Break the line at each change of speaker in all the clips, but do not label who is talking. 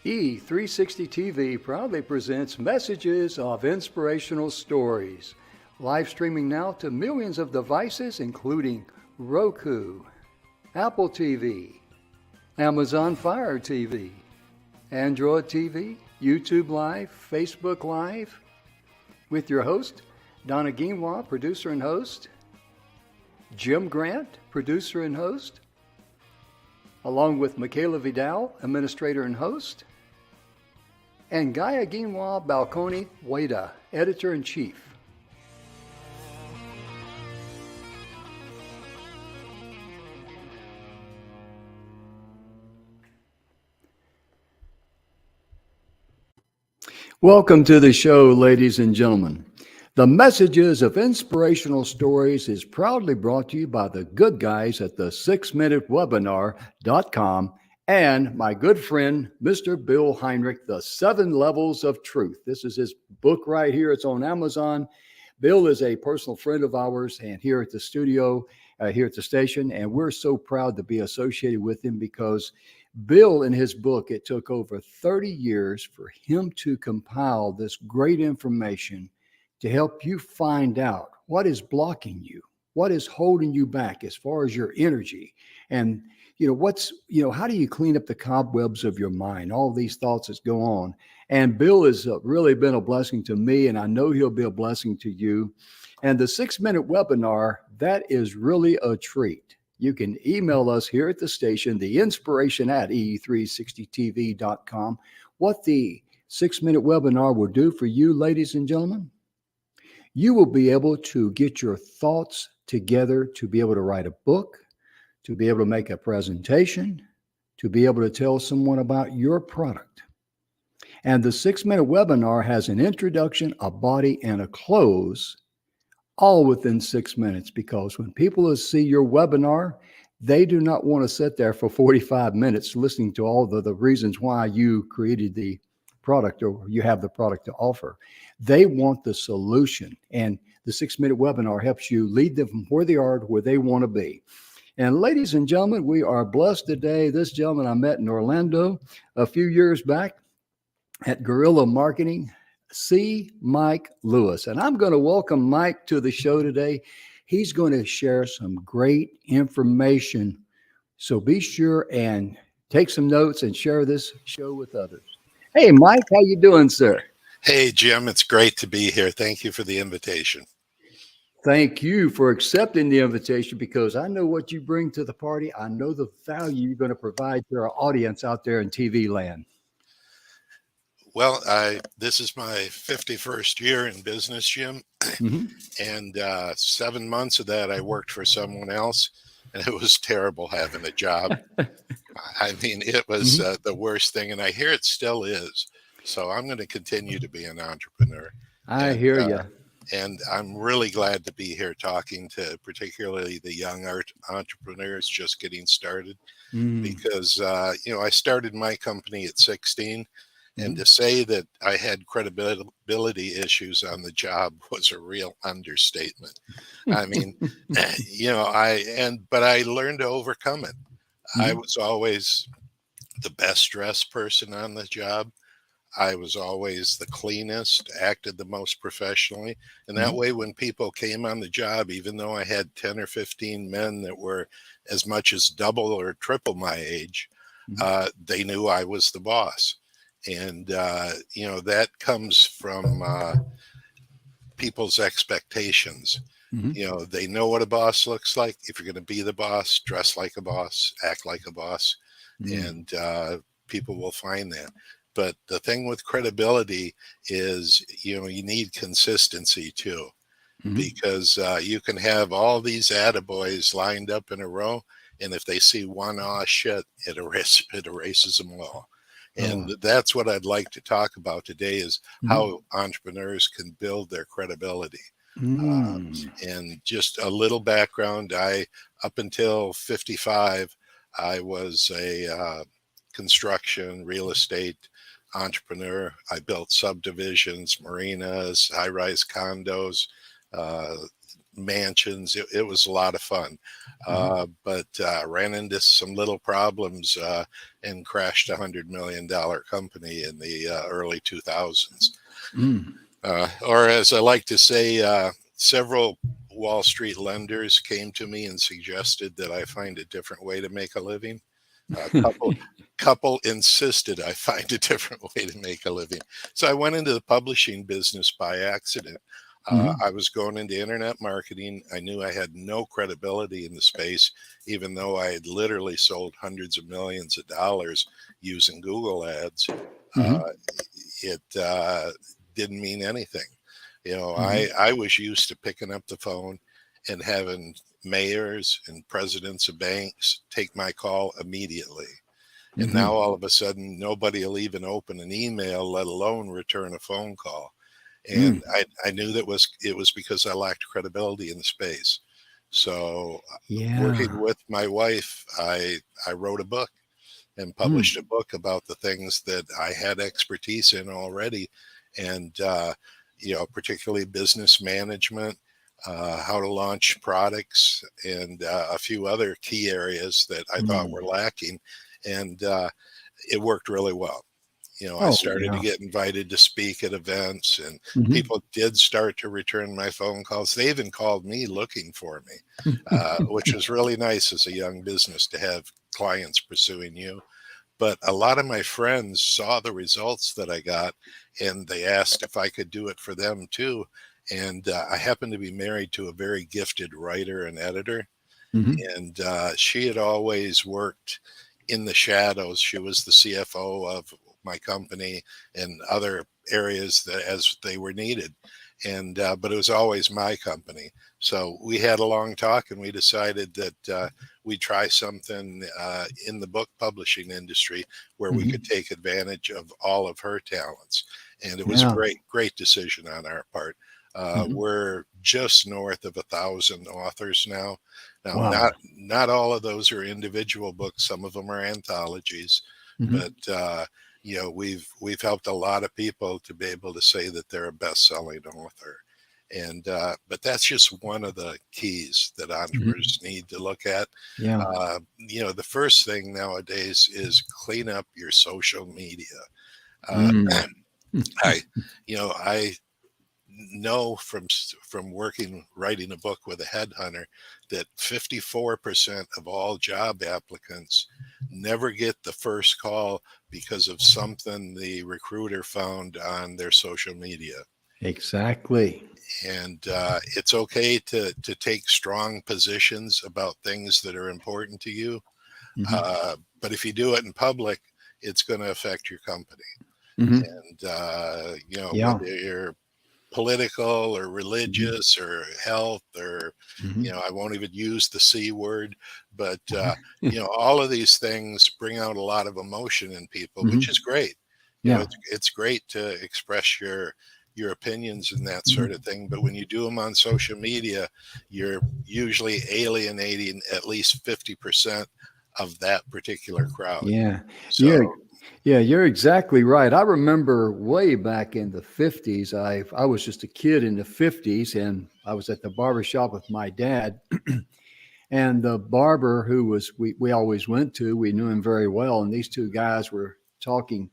E360 TV proudly presents messages of inspirational stories. Live streaming now to millions of devices, including Roku, Apple TV, Amazon Fire TV, Android TV, YouTube Live, Facebook Live, with your host, Donna Guimwa, producer and host, Jim Grant, producer and host, along with Michaela Vidal, administrator and host, and Gaia Guimwa Balconi Wada, editor-in-chief. Welcome to the show, ladies and gentlemen. The Messages of Inspirational Stories is proudly brought to you by the good guys at the 6minutewebinar.com and my good friend, Mr. Bill Heinrich, The 7 Levels of Truth. This is his book right here. It's on Amazon. Bill is a personal friend of ours and here at the studio, here at the station, and we're so proud to be associated with him because Bill, in his book, it took over 30 years for him to compile this great information to help you find out what is blocking you, what is holding you back as far as your energy. And, how do you clean up the cobwebs of your mind, all these thoughts that go on. And Bill has really been a blessing to me, and I know he'll be a blessing to you. And the 6-minute webinar, that is really a treat. You can email us here at the station, the inspiration at e360tv.com. What the 6-minute webinar will do for you, ladies and gentlemen, you will be able to get your thoughts together to be able to write a book, to be able to make a presentation, to be able to tell someone about your product. And the 6-minute webinar has an introduction, a body, and a close, all within 6 minutes, because when people see your webinar, they do not want to sit there for 45 minutes listening to all the reasons why you created the product or you have the product to offer. They want the solution, and the 6-minute webinar helps you lead them from where they are to where they want to be. And ladies and gentlemen, we are blessed today. This gentleman I met in Orlando a few years back at Guerrilla Marketing, C. Mike Lewis. And I'm going to welcome Mike to the show today. He's going to share some great information. So be sure and take some notes and share this show with others. Hey, Mike, how you doing, sir?
Hey, Jim, it's great to be here. Thank you for the invitation.
Thank you for accepting the invitation because I know what you bring to the party. I know the value you're going to provide to our audience out there in TV land.
Well, this is my 51st year in business, Jim, and 7 months of that I worked for someone else, and it was terrible having a job. I mean, it was the worst thing, and I hear it still is. So I'm going to continue to be an entrepreneur.
I hear you.
And I'm really glad to be here talking to particularly the young entrepreneurs just getting started because, I started my company at 16. And to say that I had credibility issues on the job was a real understatement. I mean, but I learned to overcome it. I was always the best dressed person on the job. I was always the cleanest, acted the most professionally. And that way, when people came on the job, even though I had 10 or 15 men that were as much as double or triple my age, they knew I was the boss. And, that comes from people's expectations. They know what a boss looks like. If you're going to be the boss, dress like a boss, act like a boss, and people will find that. But the thing with credibility is, you need consistency too, because you can have all these attaboys lined up in a row. And if they see one shit, it erases them all. And that's what I'd like to talk about today is how entrepreneurs can build their credibility. And just a little background, up until 55, I was a construction, real estate entrepreneur. I built subdivisions, marinas, high-rise condos, mansions. It was a lot of fun. But ran into some little problems and crashed $100 million company in the early 2000s.
Mm.
Or as I like to say, several Wall Street lenders came to me and suggested that I find a different way to make a living. A couple insisted I find a different way to make a living. So I went into the publishing business by accident. I was going into internet marketing. I knew I had no credibility in the space, even though I had literally sold hundreds of millions of dollars using Google ads. It didn't mean anything. I was used to picking up the phone and having mayors and presidents of banks take my call immediately. And now all of a sudden, nobody will even open an email, let alone return a phone call. And I knew that it was because I lacked credibility in the space. So working with my wife, I wrote a book and published a book about the things that I had expertise in already. And, particularly business management, how to launch products, and a few other key areas that I thought were lacking. And it worked really well. I started to get invited to speak at events, and people did start to return my phone calls. They even called me looking for me, which was really nice as a young business to have clients pursuing you. But a lot of my friends saw the results that I got, and they asked if I could do it for them too. And I happened to be married to a very gifted writer and editor. And she had always worked in the shadows. She was the CFO of my company and other areas that as they were needed. And but it was always my company. So we had a long talk, and we decided that we'd try something in the book publishing industry where we could take advantage of all of her talents. And it was a great decision on our part. We're just north of 1,000 authors now. Now, not all of those are individual books. Some of them are anthologies, but we've helped a lot of people to be able to say that they're a best-selling author. And but that's just one of the keys that entrepreneurs need to look at. The first thing nowadays is clean up your social media. I know from writing a book with a headhunter that 54% of all job applicants never get the first call because of something the recruiter found on their social media.
Exactly.
And it's okay to take strong positions about things that are important to you. But if you do it in public, it's going to affect your company. And, whether you're political or religious or health or, I won't even use the C word, but, all of these things bring out a lot of emotion in people, which is great. It's great to express your opinions and that sort of thing. But when you do them on social media, you're usually alienating at least 50% of that particular crowd.
You're exactly right. I remember way back in the 50s, I was just a kid in the 50s, and I was at the barbershop with my dad. And the barber who we always went to, we knew him very well. And these two guys were talking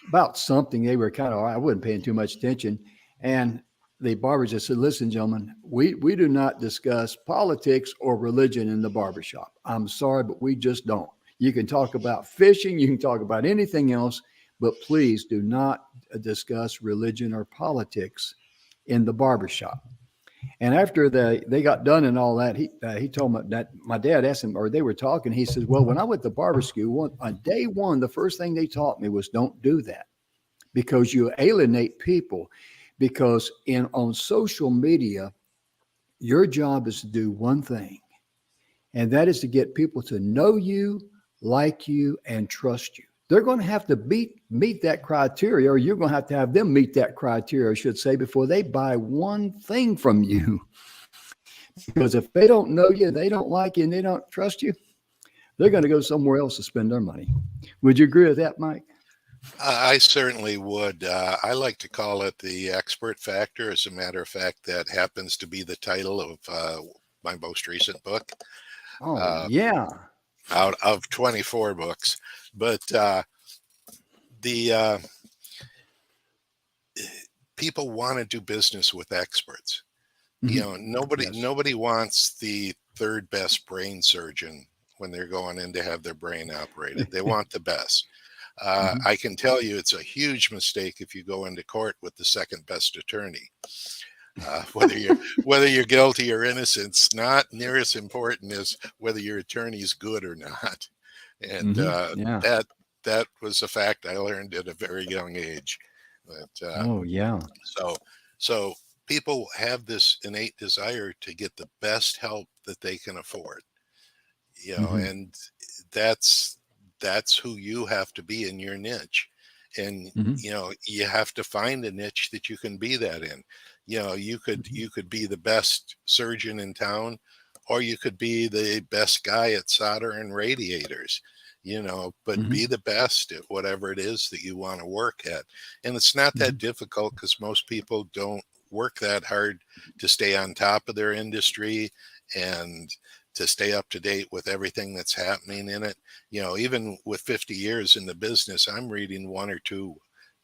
about something. They were I wasn't paying too much attention. And the barber just said, "Listen, gentlemen, we do not discuss politics or religion in the barbershop. I'm sorry, but we just don't. You can talk about fishing, you can talk about anything else, but please do not discuss religion or politics in the barbershop." And after they got done and all that, he told me that my dad asked him, or they were talking. He says, "Well, when I went to barber school, on day one, the first thing they taught me was don't do that, because you alienate people. Because on social media, your job is to do one thing, and that is to get people to know you, like you, and trust you. They're going to have to meet that criteria, or you're going to have them meet that criteria, I should say, before they buy one thing from you. Because if they don't know you, they don't like you, and they don't trust you, they're going to go somewhere else to spend their money." Would you agree with that, Mike?
I certainly would. I like to call it the expert factor. As a matter of fact, that happens to be the title of my most recent book,
Oh,
uh,
yeah.
out of 24 books. But the people want to do business with experts. You
Mhm.
know, nobody
Yes.
nobody wants the third best brain surgeon when they're going in to have their brain operated. They want the best.
Mhm.
I can tell you it's a huge mistake if you go into court with the second best attorney. Whether you're guilty or innocent, it's not near as important as whether your attorney's good or not. And
Mhm. Yeah.
that was a fact I learned at a very young age. That
Oh, yeah.
so so people have this innate desire to get the best help that they can afford. You know,
Mhm.
and that's that's who you have to be in your niche. And
Mhm.
you have to find a niche that you can be that in. You could
Mhm.
you could be the best surgeon in town, or you could be the best guy at soldering radiators. But
Mhm.
be the best at whatever it is that you want to work at. And it's not that
Mhm.
difficult because most people don't work that hard to stay on top of their industry and to stay up to date with everything that's happening in it. Even with 50 years in the business, I'm reading one or two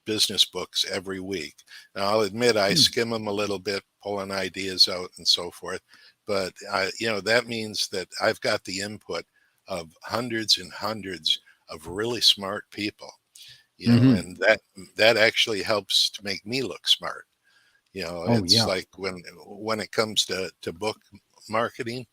business books every week. Now, I'll admit I
Mm.
skim them a little bit, pulling ideas out and so forth. But that means that I've got the input of hundreds and hundreds of really smart people.
Mhm.
And that actually helps to make me look smart.
Oh,
It's
yeah.
like when it comes to book marketing,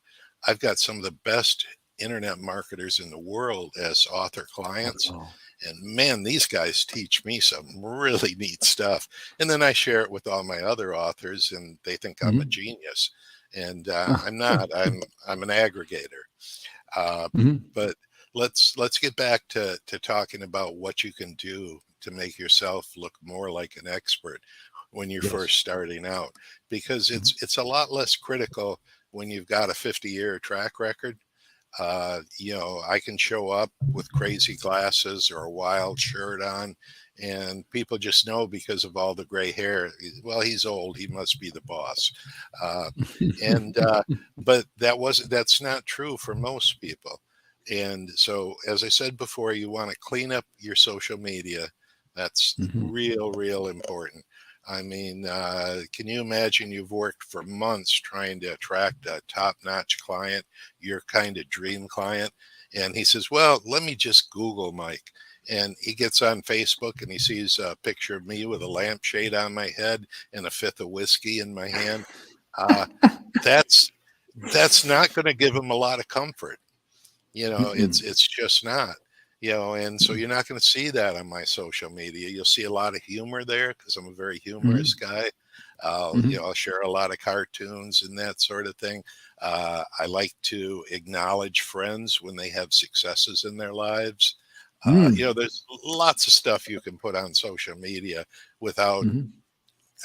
I've got some of the best internet marketers in the world as author clients.
Wow.
And man, these guys teach me some really neat stuff. And then I share it with all my other authors, and they think I'm a
Mhm.
genius. And I'm not. I'm an aggregator. Uh,
Mhm.
but let's get back to talking about what you can do to make yourself look more like an expert when you're
Yes.
first starting out, because
Mhm.
it's a lot less critical when you've got a 50-year track record. I can show up with crazy glasses or a wild shirt on, and people just know because of all the gray hair. Well, he's old; he must be the boss. Uh, and But that's not true for most people. And so, as I said before, you want to clean up your social media. That's
Mhm.
real important. I mean, can you imagine you've worked for months trying to attract a top-notch client, your kind of dream client, and he says, "Well, let me just Google Mike." And he gets on Facebook and he sees a picture of me with a lampshade on my head and a fifth of whiskey in my hand. Uh, that's that's not going to give him a lot of comfort. It's
Mm-mm.
it's just not. And so
Mm.
you're not going to see that on my social media. You'll see a lot of humor there because I'm a very humorous
Mhm.
guy. I'll
Mhm.
I'll share a lot of cartoons and that sort of thing. I like to acknowledge friends when they have successes in their lives.
Mm.
There's lots of stuff you can put on social media without
Mhm.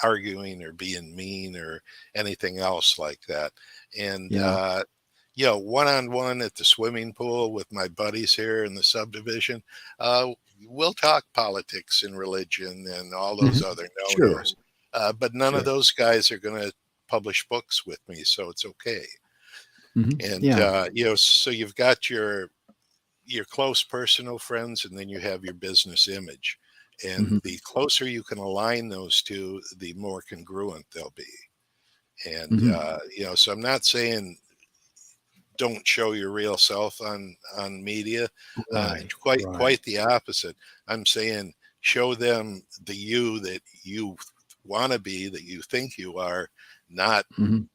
arguing or being mean or anything else like that. And
Yeah.
one on one at the swimming pool with my buddies here in the subdivision, uh, we'll talk politics and religion and all those
Mhm.
other no
Sure.
nos. But none of
Sure.
those guys are going to publish books with me, so it's okay.
Mhm.
And
Yeah.
so you've got your close personal friends, and then you have your business image. And
Mhm.
the closer you can align those two, the more congruent they'll be. And
Mhm.
so I'm not saying don't show your real self on media.
Right. Right.
Quite the opposite. I'm saying show them the you that you want to be, that you think you are, not
Mhm.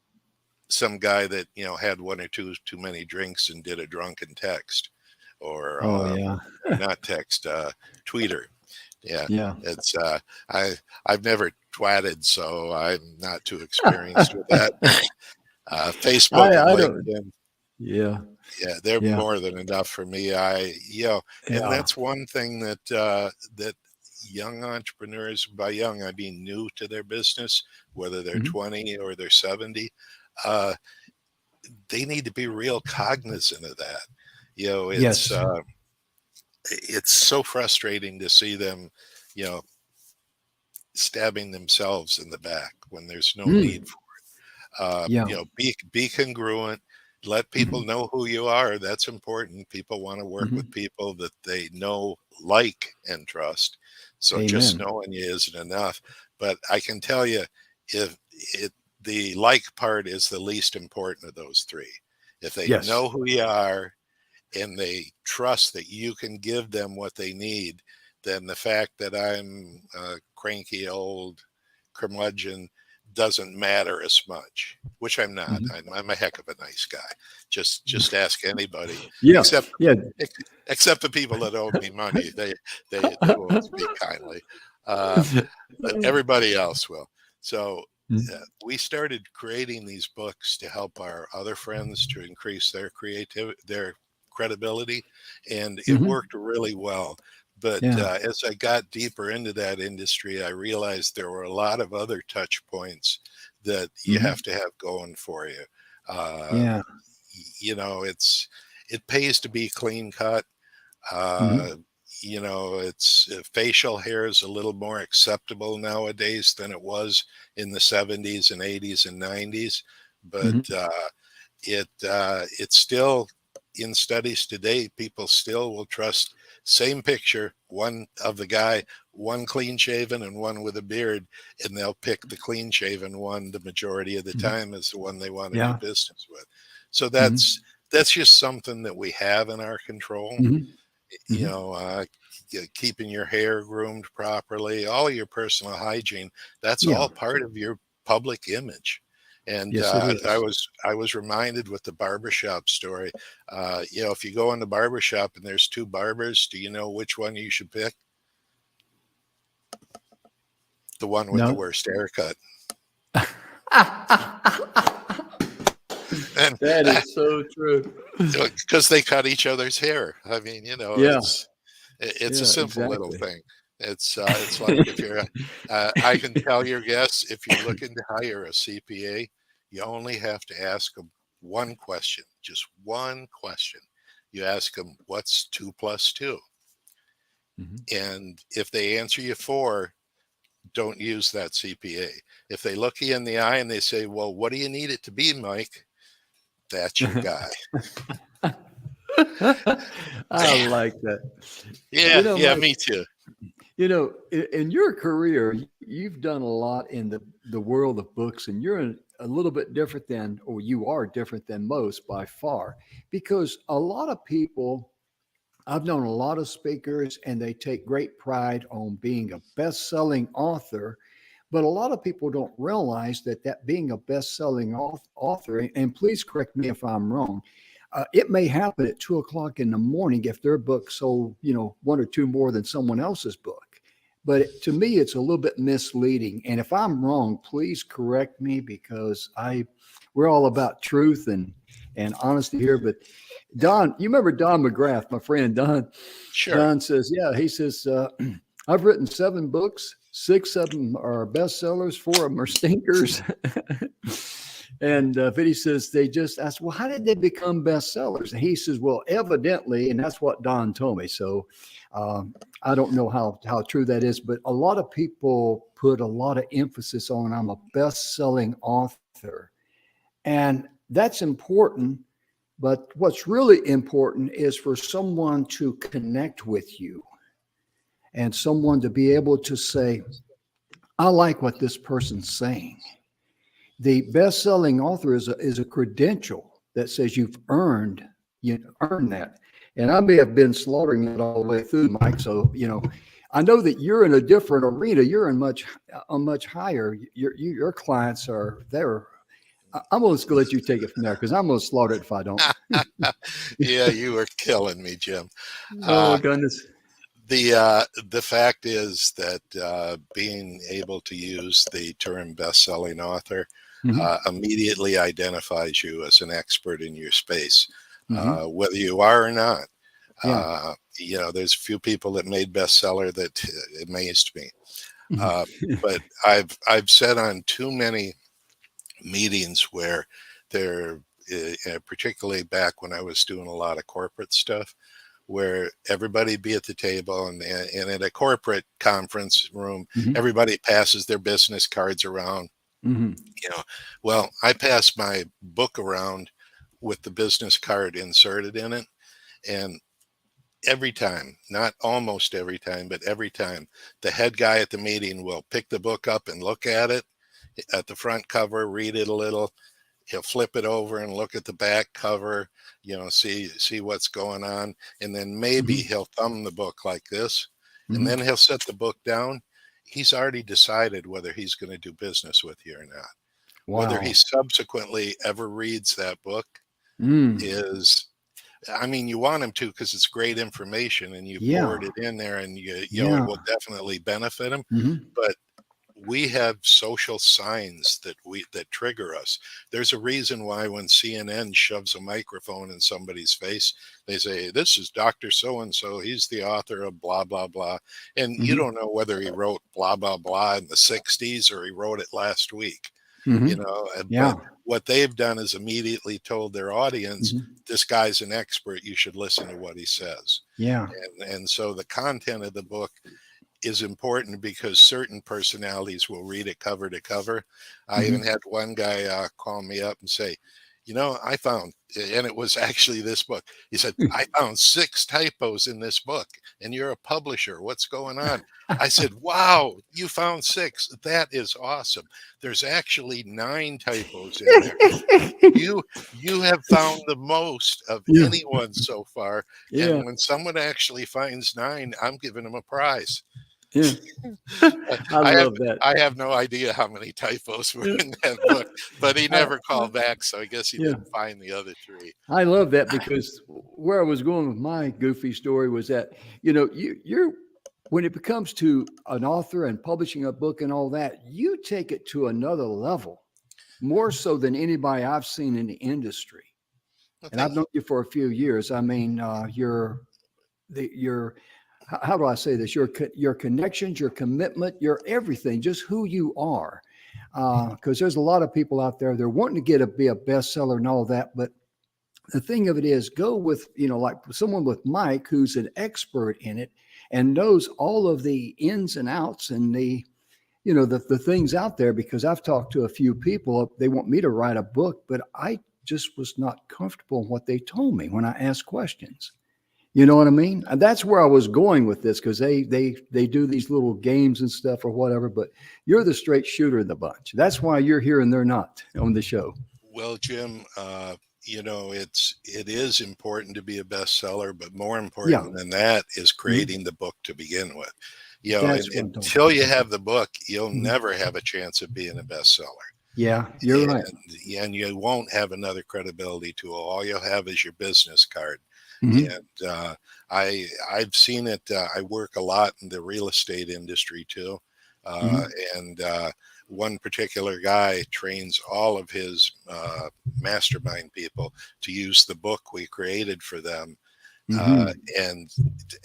some guy that had one or two too many drinks and did a drunken text, or
Oh, yeah.
not text, tweeter. Yeah,
Yeah.
it's I I've never twatted, so I'm not too experienced with that. Facebook and
I don't.
LinkedIn,
Yeah.
yeah, they're
Yeah.
more than enough for me. And
Yeah.
that's one thing that young entrepreneurs, by young I mean new to their business, whether they're
Mhm.
20 or they're 70, uh, they need to be real cognizant of that. It's
Yes.
it's so frustrating to see them, you know, stabbing themselves in the back when there's no need.
Yeah.
Be congruent. Let people
Mhm.
know who you are. That's important. People want to work with
Mhm.
people that they know, like, and trust. So just
Amen.
knowing you isn't enough. But I can tell you, if it the like part is the least important of those three. If they
Yes.
know who you are and they trust that you can give them what they need, then the fact that I'm a cranky old curmudgeon doesn't matter as much, which I'm not.
Mhm.
I'm a heck of a nice guy. Just ask anybody,
Yeah.
except
Yeah.
except the people that owe me money. They won't speak kindly. Uh, but everybody else will. So we started creating these books to help our other friends to increase their creativity, their credibility, and it
Mhm.
worked really well. But
Yeah.
as I got deeper into that industry, I realized there were a lot of other touch points that you
Mhm.
have to have going for you. Uh,
Yeah.
it pays to be clean cut.
Mhm.
uh, it's facial hair is a little more acceptable nowadays than it was in the 70s and 80s and 90s, but
Mhm.
it's still, in studies today, people still will trust same picture, one of the guy, one clean shaven and one with a beard, and they'll pick the clean shaven one the majority of the
Mhm.
time as the one they want to do
Yeah.
business with. So
Mhm.
that's just something that we have in our control.
Mhm.
you
Mhm.
know, uh, Keeping your hair groomed properly, all of your personal hygiene, that's
Yeah.
all part of your public image. And
Yes, it
I
is.
was reminded with the barbershop story. If you go in the barbershop and there's two barbers, do you know which one you should pick? The one with the
No.
worst haircut. And
That is so true.
because they cut each other's hair. I mean,
Yeah.
it's a
Yeah,
simple little
exactly.
thing. It's like if you're, I can tell your guests, if you're looking to hire a CPA, you only have to ask them one question, just one question. You ask them, what's 2 + 2?
Mhm.
And if they answer you 4, don't use that CPA. If they look you in the eye and they say, well, what do you need it to be, Mike? That's your guy.
I like that. You
Yeah,
know,
yeah,
Mike,
me too.
in your career, you've done a lot in the world of books, and you're a little bit different than, or you are different than most by far, because a lot of people, I've known a lot of speakers, and they take great pride on being a best-selling author. But a lot of people don't realize that being a best-selling author, and please correct me if I'm wrong, it may happen at 2 o'clock in the morning if their book sold, one or two more than someone else's book. But to me, it's a little bit misleading. And if I'm wrong, please correct me because we're all about truth and honesty here. But Don, you remember Don McGrath, my friend Don?
Sure.
Don says, yeah, he says, I've written 7 books. 6 of them are bestsellers. 4 of them are stinkers. And Vinny says, they just asked, well, how did they become bestsellers? And he says, well, evidently, and that's what Don told me. So I don't know how true that is, but a lot of people put a lot of emphasis on I'm a best-selling author. And that's important. But what's really important is for someone to connect with you and someone to be able to say, I like what this person's saying. The best-selling author is a credential that says you've earned that. And I may have been slaughtering it all the way through, Mike. So I know that you're in a different arena. You're in much higher. Your clients are there. I'm going to let you take it from there because I'm going to slaughter it if I don't.
Yeah, you were killing me, Jim.
Oh
Uh,
goodness.
the fact is that being able to use the term best-selling author
Hmm.
immediately identifies you as an expert in your space,
Hmm.
whether you are or not.
Yeah.
There's a few people that made bestseller that amazed me,
Mhm.
uh, but I've said on too many meetings where they're particularly back when I was doing a lot of corporate stuff, where everybody be at the table, and at a corporate conference room,
Mhm.
everybody passes their business cards around.
Mhm.
You know, well, I pass my book around with the business card inserted in it, and every time, not almost every time, but every time, the head guy at the meeting will pick the book up and look at it at the front cover, read it a little. He'll flip it over and look at the back cover, see what's going on, and then maybe
Mhm.
he'll thumb the book like this, and
Mhm.
then he'll set the book down. He's already decided whether he's going to do business with you or not. Whether he
Wow.
subsequently ever reads that book
Mm.
is, I mean, you want him to because it's great information and you poured
Yeah.
it in there, and it
Yeah.
will definitely benefit him.
Mhm.
But we have social signs that trigger us. There's a reason why when CNN shoves a microphone in somebody's face, they say, "This is Dr. So and so. He's the author of blah blah blah," and you
Mhm.
don't know whether he wrote blah blah blah in the '60s or he wrote it last week.
Mhm. Yeah.
But what they've done is immediately told their audience,
Mhm.
"This guy's an expert. You should listen to what he says."
Yeah.
And so the content of the book is important because certain personalities will read it cover to cover. I even
Mhm.
had one guy call me up and say, I found, and it was actually this book. He said, "I found 6 typos in this book, and you're a publisher. What's going on?" I said, "Wow, you found 6. That is awesome. There's actually 9 typos in there. You you have found the most of
Yeah.
anyone so far,
Yeah.
and when someone actually finds 9, I'm giving them a prize."
Yeah. I
I have
love that.
I have no idea how many typos were
Yeah.
in that book, but he
I
never called back, so I guess he
yeah.
didn't find the other 3.
I love that because where I was going with my goofy story was that, you're when it comes to an author and publishing a book and all that, you take it to another level, more so than anybody I've seen in the industry.
Well,
And I've
thank
known
you.
you for a few years. I mean, your how do I say this? Your connections, your commitment, your everything, just who you are. Because there's a lot of people out there they're wanting to be a bestseller and all that, but the thing of it is, go with like someone with Mike, who's an expert in it and knows all of the ins and outs and the things out there. Because I've talked to a few people, they want me to write a book, but I just was not comfortable in what they told me when I asked questions. You know what I mean? And that's where I was going with this because they do these little games and stuff or whatever. But you're the straight shooter of the bunch. That's why you're here and they're not on the show.
Well, Jim, it is important to be a bestseller, but more
Yeah,
important than that is
mhm.
creating the book to begin with.
That's
And
what I'm talking
until
about.
you have the book, you'll
Mhm.
never have a chance of being a bestseller.
Yeah, you're right.
And you won't have another credibility tool. All you'll have is your business card.
Mhm,
And I've seen it. I work a lot in the real estate industry too, uh,
mhm,
and one particular guy trains all of his mastermind people to use the book we created for them. Uh,
mhm,
and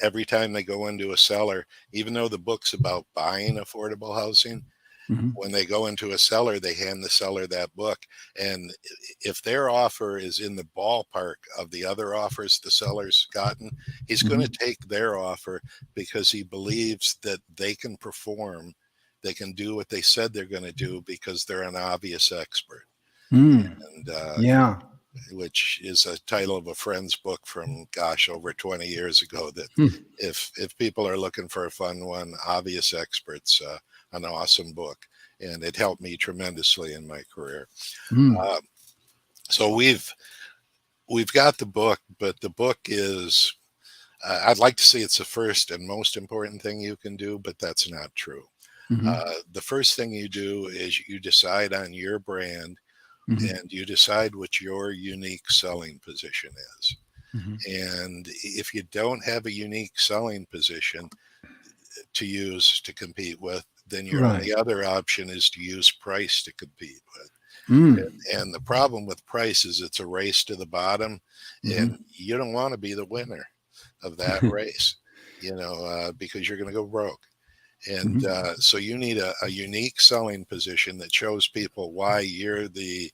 every time they go into a seller, even though the book's about buying affordable housing,
mhm,
when they go into a seller, they hand the seller that book. And if their offer is in the ballpark of the other offers the seller's gotten, he's going to
mhm,
take their offer because he believes that they can perform, they can do what they said they're going to do because they're an obvious expert.
mm.
And
Yeah.
which is a title of a friend's book from, gosh, over 20 years ago. That
Hmm,
if people are looking for a fun one, Obvious Experts, an awesome book, and it helped me tremendously in my career.
mm.
Uh, so we've got the book, but the book is, I'd like to say it's the first and most important thing you can do, but that's not true.
Mhm,
The first thing you do is you decide on your brand
mhm,
and you decide what your unique selling position is.
mhm,
And if you don't have a unique selling position to use to compete with, then your
right.
only other option is to use price to compete with.
Mm,
And the problem with price is it's a race to the bottom, and
mhm.
you don't want to be the winner of that race, because you're going to go broke. And
Mhm,
so you need a unique selling position that shows people why you're the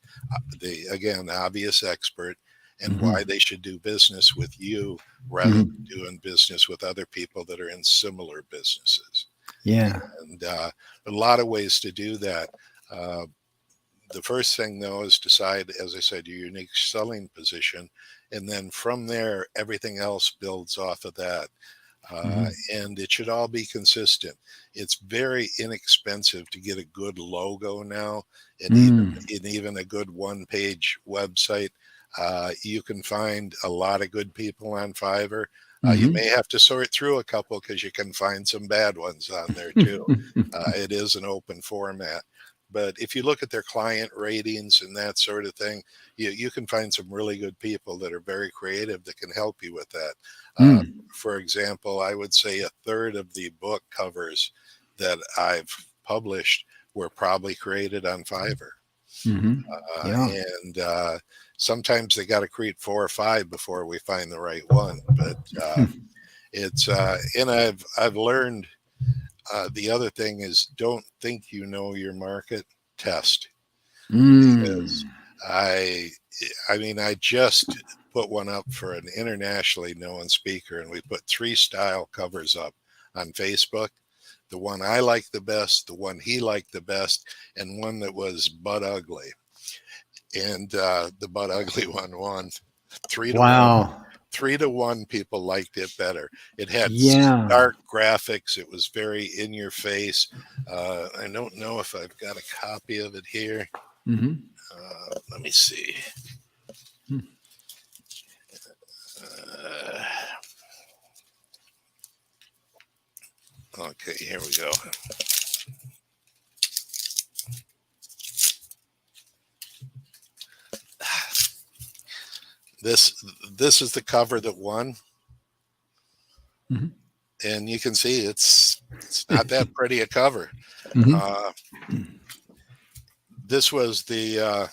again obvious expert, and why they should do business with you rather than doing business with other people that are in similar businesses.
Yeah.
And a lot of ways to do that. The first thing, though, is decide, as I said, your unique selling position. And then from there, everything else builds off of that. And it should all be consistent. It's very inexpensive to get a good logo now, and even a good one-page website. You can find a lot of good people on Fiverr. You may have to sort through a couple because you can find some bad ones on there too. It is an open format. But if you look at their client ratings and that sort of thing, you can find some really good people that are very creative that can help you with that. For example, I would say a third of the book covers that I've published were probably created on Fiverr. And sometimes they got to create 4 or 5 before we find the right one. But it's and I've learned. The other thing is, don't think you know your market. Test. Because I mean, I just put one up for an internationally known speaker, and we put 3 style covers up on Facebook. The one I liked the best, the one he liked the best, and one that was butt ugly. And the butt ugly one won 3 to 1. 3 to 1 people liked it better. It had stark graphics. It was very in your face. I don't know if I've got a copy of it here. Let me see. Okay, here we go. This is the cover that won. And you can see it's not that pretty a cover. This was the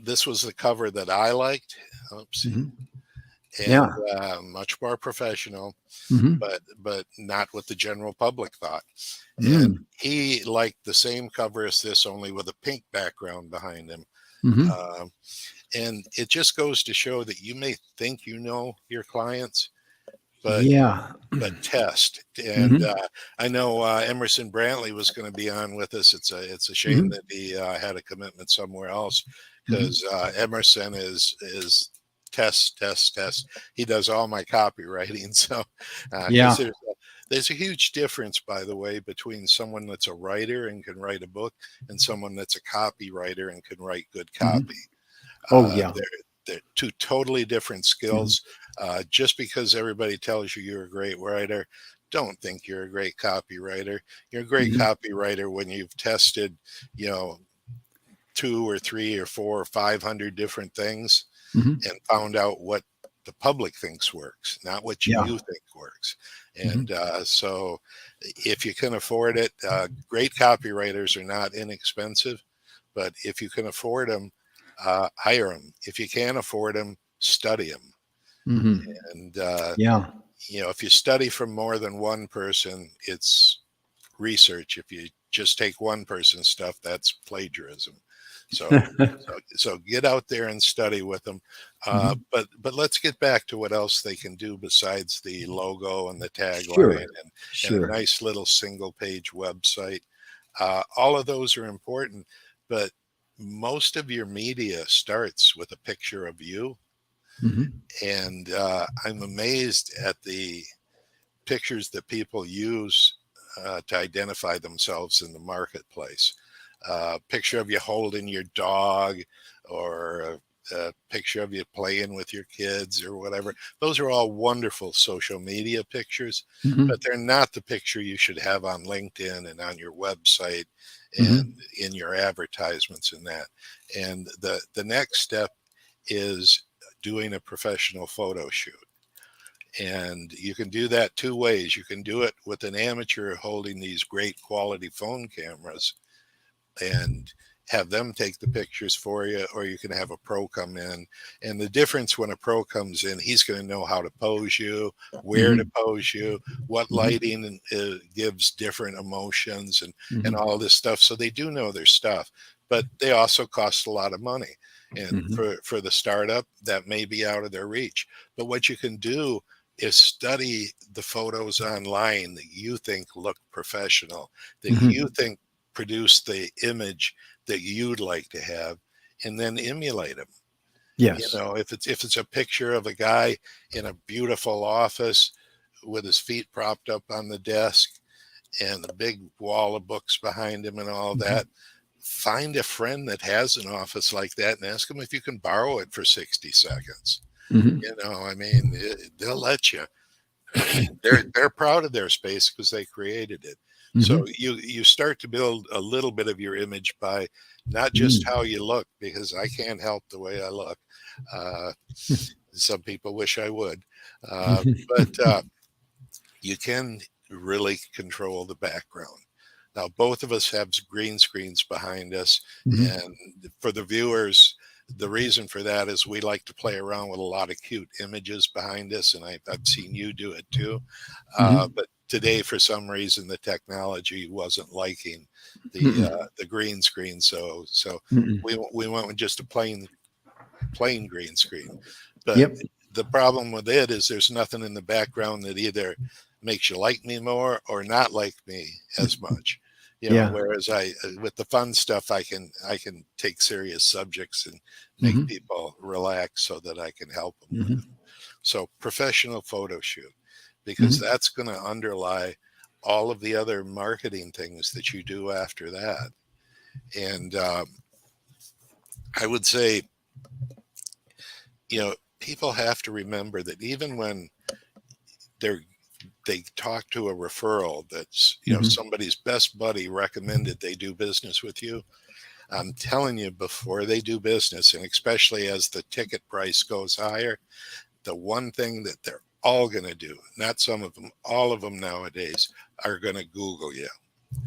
this was the cover that I liked. Oops. And much more professional, but not what the general public thought. And he liked the same cover as this, only with a pink background behind him. And it just goes to show that you may think you know your clients, but test. And I know Emerson Brantley was going to be on with us. It's a shame that he had a commitment somewhere else, because Emerson is test. He does all my copywriting. So there's a huge difference, by the way, between someone that's a writer and can write a book and someone that's a copywriter and can write good copy. They're 2 totally different skills. Just because everybody tells you you're a great writer, don't think you're a great copywriter. You're a great copywriter when you've tested, 2 or 3 or 4 or 500 different things and found out what the public thinks works, not what you think works. And so if you can afford it, great copywriters are not inexpensive, but if you can afford them, hire them. If you can't afford them, study them. And if you study from more than one person, it's research. If you just take one person's stuff, that's plagiarism. So get out there and study with them. But let's get back to what else they can do besides the logo and the tagline and a nice little single page website. All of those are important, but most of your media starts with a picture of you. And I'm amazed at the pictures that people use to identify themselves in the marketplace. Picture of you holding your dog, or a picture of you playing with your kids or whatever. Those are all wonderful social media pictures, but they're not the picture you should have on LinkedIn and on your website and in your advertisements and that. And the next step is doing a professional photo shoot. And you can do that 2 ways. You can do it with an amateur holding these great quality phone cameras and have them take the pictures for you, or you can have a pro come in. And the difference when a pro comes in, he's going to know how to pose you, where to pose you, what lighting gives different emotions and all this stuff. So they do know their stuff. but they also cost a lot of money. And
Mhm.
for the startup, that may be out of their reach. But what you can do is study the photos online that you think look professional, that you
Mhm.
think produce the image that you'd like to have, and then emulate them. You
Yes.
know, if it's a picture of a guy in a beautiful office with his feet propped up on the desk and a big wall of books behind him and all
Mhm.
that, find a friend that has an office like that and ask them if you can borrow it for 60 seconds.
Mhm.
You know, I mean, they'll let you. They're proud of their space because they created it. So
Mhm.
you start to build a little bit of your image by not just
Mm.
how you look, because I can't help the way I look. Uh, some people wish I would, but you can really control the background. Now, both of us have green screens behind us,
Mhm.
and for the viewers, the reason for that is we like to play around with a lot of cute images behind us, and I've seen you do it too.
Mhm.
But today, for some reason, the technology wasn't liking
Mm-mm.
the green screen, so
Mm-mm.
we went with just a plain green screen. But
Yep.
the problem with it is there's nothing in the background that either makes you like me more or not like me as much. You know,
Yeah.
whereas I with the fun stuff I can take serious subjects and make
Mhm.
people relax so that I can help them with it.
Mhm.
So professional photo shoot, because
Mhm.
that's going to underlie all of the other marketing things that you do after that. And I would say, you know, people have to remember that even when they're they talk to a referral that's, you know,
Mhm.
somebody's best buddy recommended they do business with you, I'm telling you, before they do business, and especially as the ticket price goes higher, the one thing that they're all going to do, not some of them, all of them nowadays, are going to Google you.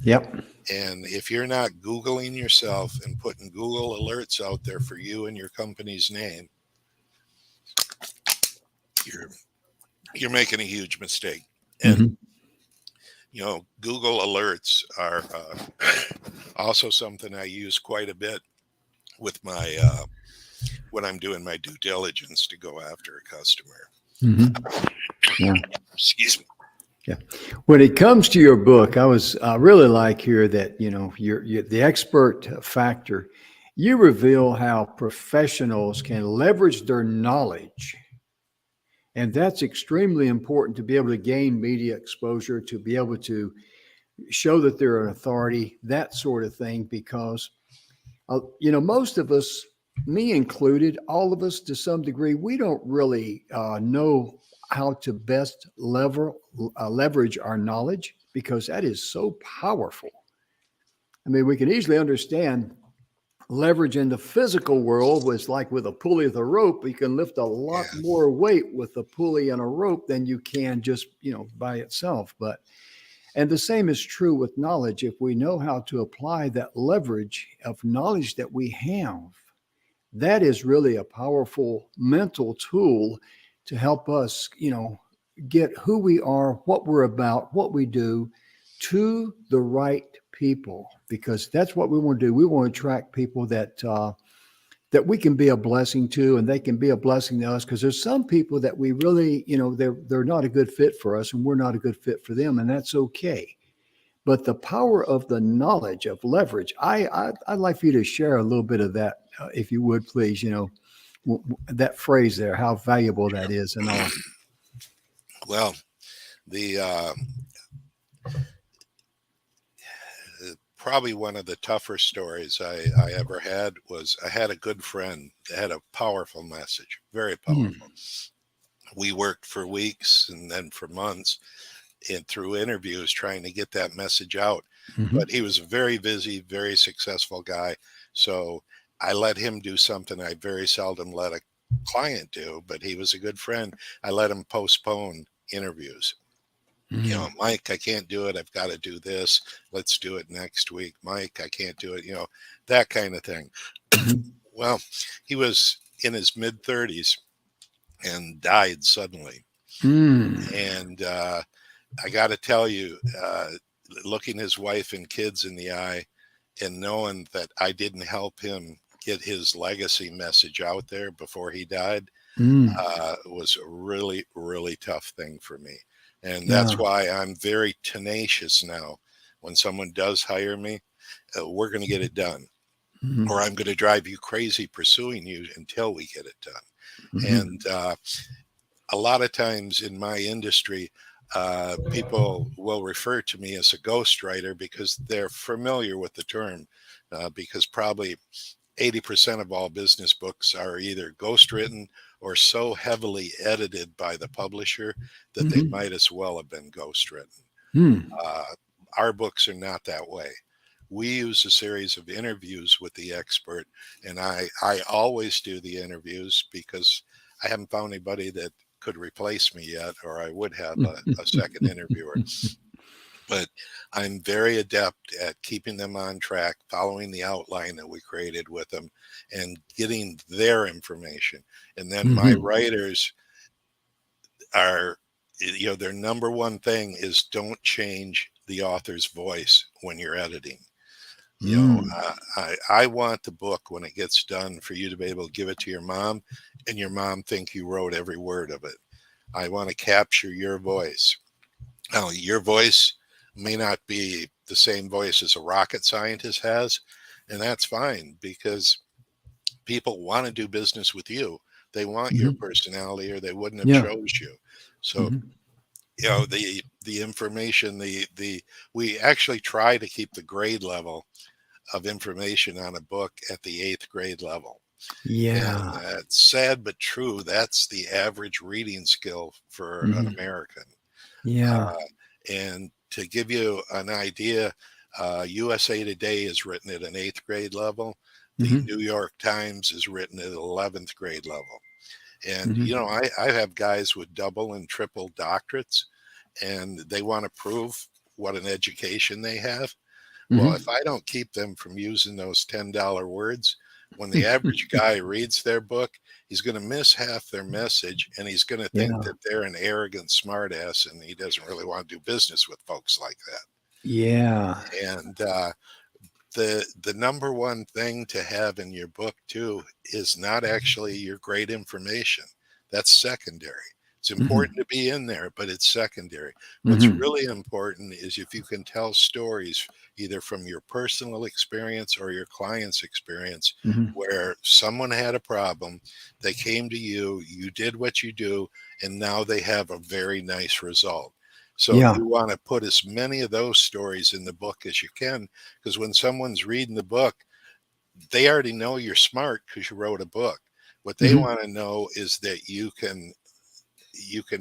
Yep.
And if you're not Googling yourself and putting Google alerts out there for you and your company's name, you're you're making a huge mistake. And
Mhm.
you know, Google alerts are also something I use quite a bit with my when I'm doing my due diligence to go after a customer.
Mhm. Yeah.
Excuse me.
Yeah. When it comes to your book, I really like here that, you know, you're the expert factor. You reveal how professionals can leverage their knowledge. And that's extremely important to be able to gain media exposure, to be able to show that they're an authority, that sort of thing, because, you know, most of us, me included, all of us to some degree, we don't really know how to best leverage our knowledge because that is so powerful. I mean, we can easily understand leverage in the physical world was like with a pulley of the rope. You can lift a lot
Yeah.
more weight with a pulley and a rope than you can just, you know, by itself. But and the same is true with knowledge. If we know how to apply that leverage of knowledge that we have, that is really a powerful mental tool to help us, you know, get who we are, what we're about, what we do to the right people, because that's what we want to do. We want to attract people that we can be a blessing to, and they can be a blessing to us. Because there's some people that we really, you know, they're not a good fit for us, and we're not a good fit for them, and that's okay. But the power of the knowledge of leverage, I'd like for you to share a little bit of that, if you would, please. You know, that phrase there, how valuable that is, and all.
Well, the probably one of the tougher stories I ever had was I had a good friend that had a powerful message, very
Mm,
powerful. We worked for weeks and then for months and through interviews trying to get that message out.
mhm,
But he was a very busy, very successful guy. So I let him do something I very seldom let a client do, but he was a good friend. I let him postpone interviews. You know,
mm,
Mike, I can't do it. I've got to do this. Let's do it next week. Mike, I can't do it. You know, that kind of thing.
mhm,
Well, he was in his mid 30s and died suddenly.
mm,
And I got to tell you, looking his wife and kids in the eye, and knowing that I didn't help him get his legacy message out there before he died
Mm.
was a really, really tough thing for me. And
Yeah.
that's why I'm very tenacious now. When someone does hire me, we're going to get it done,
Mhm.
or I'm going to drive you crazy pursuing you until we get it done.
Mhm.
And a lot of times in my industry, people will refer to me as a ghostwriter because they're familiar with the term, because probably 80% of all business books are either ghostwritten or so heavily edited by the publisher that they
Mhm.
might as well have been ghostwritten.
Mm.
Uh, our books are not that way. We use a series of interviews with the expert, and I always do the interviews because I haven't found anybody that could replace me yet, or I would have a second interviewer. But I'm very adept at keeping them on track, following the outline that we created with them, and getting their information. And then my
Mhm.
writers are, their number one thing is don't change the author's voice when you're editing.
Mm.
I want the book when it gets done for you to be able to give it to your mom and your mom think you wrote every word of it. I want to capture your voice. Now, your voice may not be the same voice as a rocket scientist has, and that's fine because people want to do business with you. They want your
Mhm.
personality or they wouldn't have
Yeah.
chose you. So,
Mhm.
the information, the we actually try to keep the grade level of information on a book at the 8th grade level. And
Yeah.
it's sad but true. That's the average reading skill for an
Mhm.
American.
Yeah.
Uh, and to give you an idea, USA Today is written at an 8th grade level. The
Mhm.
New York Times is written at 11th grade level. And,
Mhm.
I have guys with double and triple doctorates, and they want to prove what an education they have. Well,
Mhm.
if I don't keep them from using those $10 words, when the average guy reads their book, he's going to miss half their message and he's going to think
Yeah.
that they're an arrogant smartass and he doesn't really want to do business with folks like
Yeah.
that. And the number one thing to have in your book too is not actually your great information. That's secondary. It's important
Mhm.
to be in there, but it's secondary. What's
Mhm.
really important is if you can tell stories either from your personal experience or your client's experience
Mhm.
where someone had a problem, they came to you, you did what you do, and now they have a very nice result. So
Yeah.
you want to put as many of those stories in the book as you can, because when someone's reading the book, they already know you're smart because you wrote a book. What they
Mhm.
want to know is that you can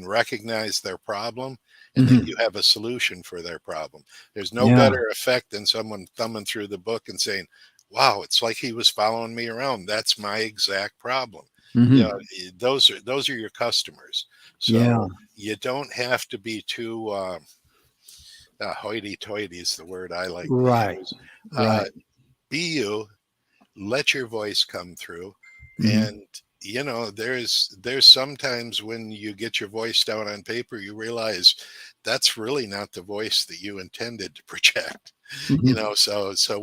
recognize their problem and that you
Mhm.
have a solution for their problem. There's no
Yeah.
better effect than someone thumbing through the book and saying, "Wow, it's like he was following me around. That's my exact problem."
Mhm.
Those are your customers.
Yeah.
So you don't have to be too hoity-toity is the word I like to
Right.
use. Uh,
Right.
be you, let your voice come through,
Mhm.
and there's sometimes when you get your voice down on paper, you realize that's really not the voice that you intended to project.
Mhm.
So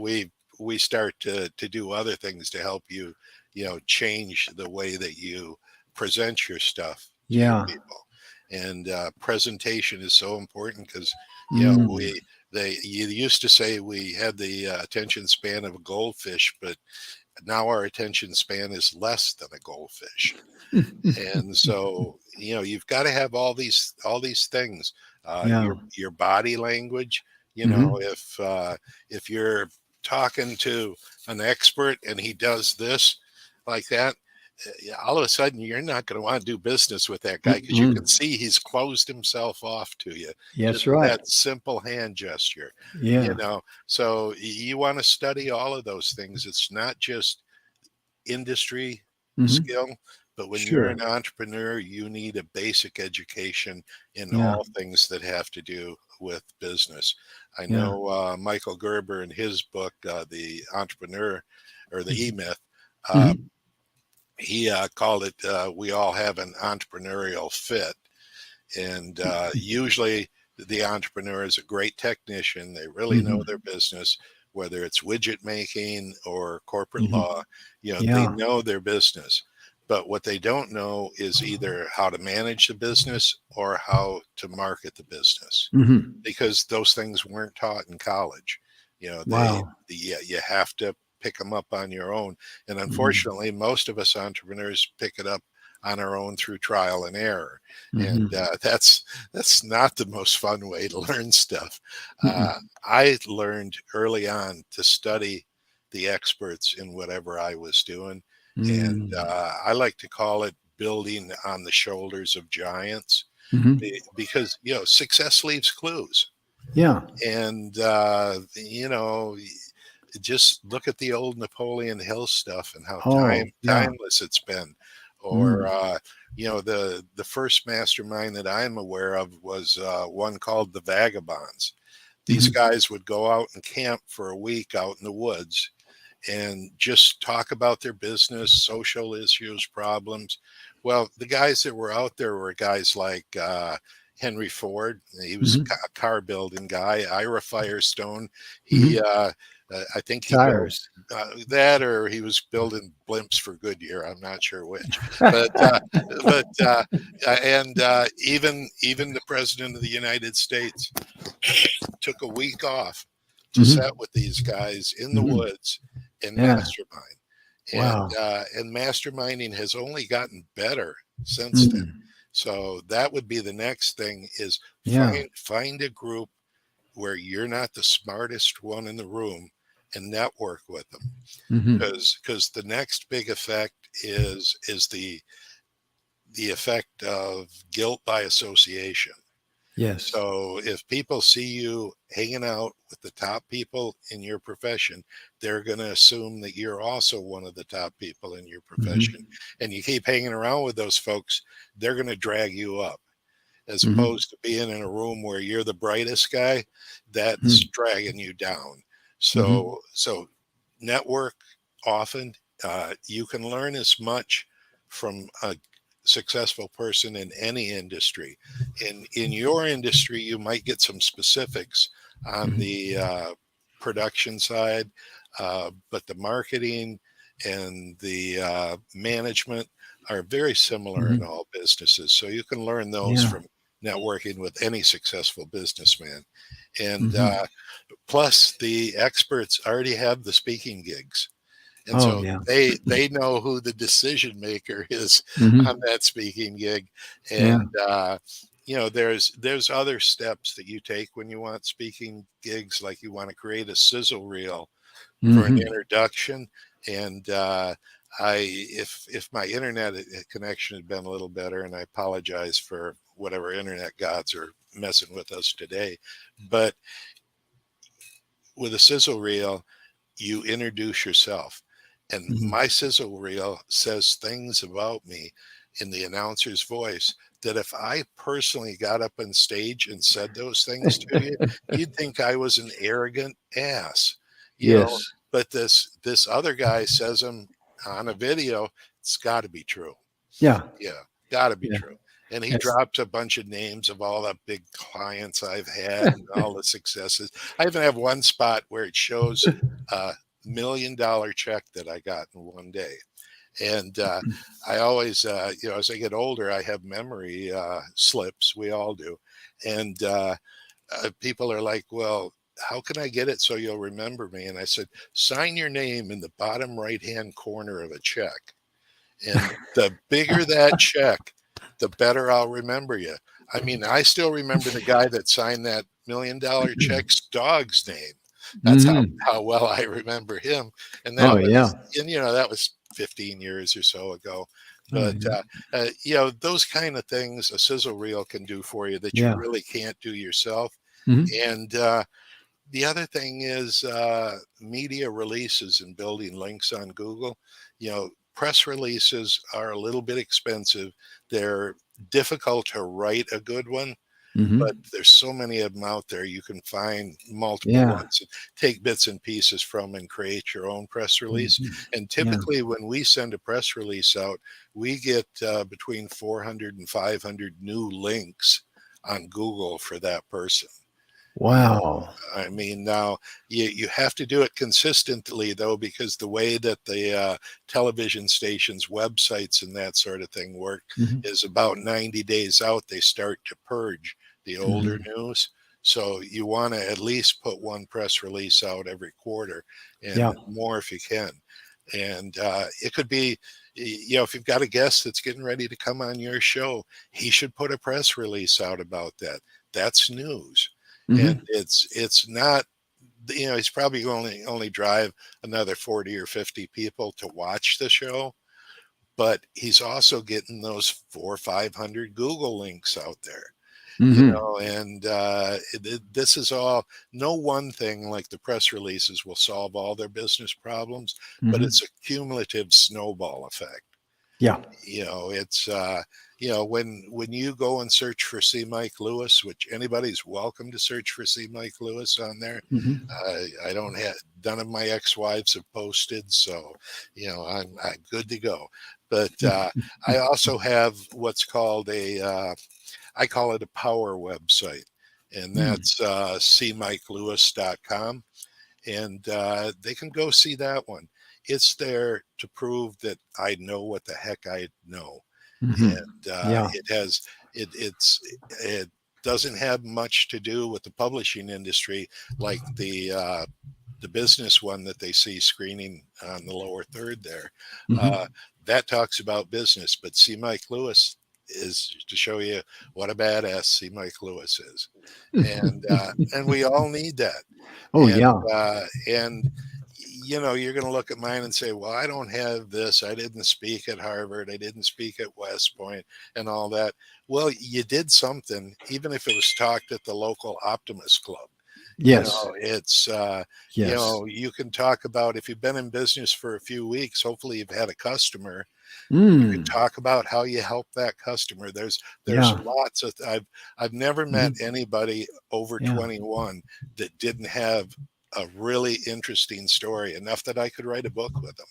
we start to do other things to help you, change the way that you present your stuff to your
Yeah.
people. And presentation is so important because
Mm.
we they you used to say we had the attention span of a goldfish, but now our attention span is less than a goldfish. And so you've got to have all these things,
Yeah.
your body language.
Mhm.
If you're talking to an expert and he does this like that, yeah, all of a sudden you're not going to want to do business with that guy because you can
Mhm.
see he's closed himself off to you just
That's
with
right.
that simple hand gesture.
Yeah.
So you want to study all of those things. It's not just industry
Mhm.
skill, but when you're
Sure.
an entrepreneur, you need a basic education in
Yeah.
all things that have to do with business. I
Yeah.
know Michael Gerber in his book, The Entrepreneur or The
Mhm.
E-Myth, uh,
Mhm.
he called it We All Have an Entrepreneurial Fit. And usually the entrepreneur is a great technician. They really know
Mhm.
their business, whether it's widget making or corporate
Mhm.
law. They
Yeah.
know their business, but what they don't know is either how to manage the business or how to market the business,
Mhm.
because those things weren't taught in college.
Wow.
You have to pick them up on your own. And
Mhm.
unfortunately, most of us entrepreneurs pick it up on our own through trial and error. And
Mhm.
that's not the most fun way to learn stuff. Uh,
Mm-mm.
I learned early on to study the experts in whatever I was doing. And
Mm.
I like to call it building on the shoulders of giants,
Mhm.
because, success leaves clues.
Yeah.
And, just look at the old Napoleon Hill stuff and how
Oh, yeah.
timeless it's been. Or,
Mm.
the first mastermind that I'm aware of was one called the Vagabonds. These
Mhm.
guys would go out and camp for a week out in the woods and just talk about their business, social issues, problems. Well, the guys that were out there were guys like Henry Ford. He was
Mhm.
a car building guy. Ira Firestone. He,
Mhm.
I think he built
Tires.
that, or he was building blimps for Goodyear. I'm not sure which, but but and even the president of the United States took a week off to set
Mhm.
with these guys in the
Mhm.
woods and
Yeah.
mastermind.
Wow.
And masterminding has only gotten better since then.
Mm.
So that would be the next thing: is
Yeah.
find a group where you're not the smartest one in the room and network with them,
Mhm.
because the next big effect is the effect of guilt by association.
Yes.
So if people see you hanging out with the top people in your profession, they're going to assume that you're also one of the top people in your profession.
Mhm.
And you keep hanging around with those folks, they're going to drag you up, as
Mhm.
opposed to being in a room where you're the brightest guy, that's
Mhm.
dragging you down.
Mhm.
So network often. You can learn as much from a successful person in any industry. In your industry, you might get some specifics on
Mhm.
the production side, but the marketing and the management are very similar in
Mhm.
all businesses. So you can learn those
Yeah.
from networking with any successful businessman. And
Mhm.
plus, the experts already have the speaking gigs, and
Oh,
so
yeah.
they know who the decision maker is on
Mhm.
that speaking gig.
Yeah.
And there's other steps that you take when you want speaking gigs, like you want to create a sizzle reel for an
Mhm.
introduction. And if my internet connection had been a little better, and I apologize for whatever internet gods are messing with us today, but with a sizzle reel, you introduce yourself. And
Mhm.
my sizzle reel says things about me in the announcer's voice that if I personally got up on stage and said those things to you, you'd think I was an arrogant ass, you know.
Yes.
But this other guy says them on a video. It's got to be true.
Yeah.
Yeah, gotta be
Yeah.
true. And he
Yes.
drops a bunch of names of all the big clients I've had and all the successes. I even have one spot where it shows a $1 million check that I got in one day. And I always, as I get older, I have memory slips. We all do. And people are like, well, how can I get it so you'll remember me? And I said, sign your name in the bottom right hand corner of a check. And the bigger that check, the better I'll remember you. I mean, I still remember the guy that signed that $1 million check's dog's name. That's
Mhm.
how well I remember him. And
Oh, yeah.
that was 15 years or so ago.
Oh,
But
yeah.
those kind of things a sizzle reel can do for you that you
Yeah.
really can't do yourself.
Mhm.
And the other thing is media releases and building links on Google. Press releases are a little bit expensive. They're difficult to write a good one, but
Mhm.
there's so many of them out there. You can find multiple
Yeah.
ones and take bits and pieces from and create your own press release.
Mhm.
And
Yeah.
typically, when we send a press release out, we get between 400 and 500 new links on Google for that person.
Wow.
I mean, now you have to do it consistently, though, because the way that the television stations, websites, and that sort of thing work
Mhm.
is about 90 days out, they start to purge the older
Mhm.
news. So you want to at least put one press release out every quarter,
Yeah.
and more if you can. And it could be, if you've got a guest that's getting ready to come on your show, he should put a press release out about that. That's news. And
Mhm.
it's not, he's probably only drive another 40 or 50 people to watch the show, but he's also getting those 400 or 500 Google links out there,
Mhm.
and this is all, no one thing like the press releases will solve all their business problems, but
Mhm.
it's a cumulative snowball effect.
Yeah.
It's when you go and search for C. Mike Lewis, which anybody's welcome to search for C. Mike Lewis on there.
Mhm.
I don't have, none of my ex-wives have posted, so I'm good to go. But I also have what's called I call it a power website, and
Mm.
that's cmikeLewis.com, and they can go see that one. It's there to prove that I know what the heck I know,
Mhm.
and
Yeah.
it doesn't have much to do with the publishing industry like the business one that they see screening on the lower third there. Uh,
Mhm.
that talks about business, but C. Mike Lewis is to show you what a badass C. Mike Lewis is, and we all need that.
Oh,
and
yeah.
and you're going to look at mine and say, well, I don't have this, I didn't speak at Harvard, I didn't speak at West Point, and all that. Well, you did something, even if it was talked at the local Optimist Club.
Yes.
It's
Yes.
you can talk about, if you've been in business for a few weeks, hopefully you've had a customer, you can
Mm.
talk about how you help that customer. There's
Yeah.
lots of, I've never met
Mhm.
anybody over
Yeah.
21 that didn't have a really interesting story, enough that I could write a book with them.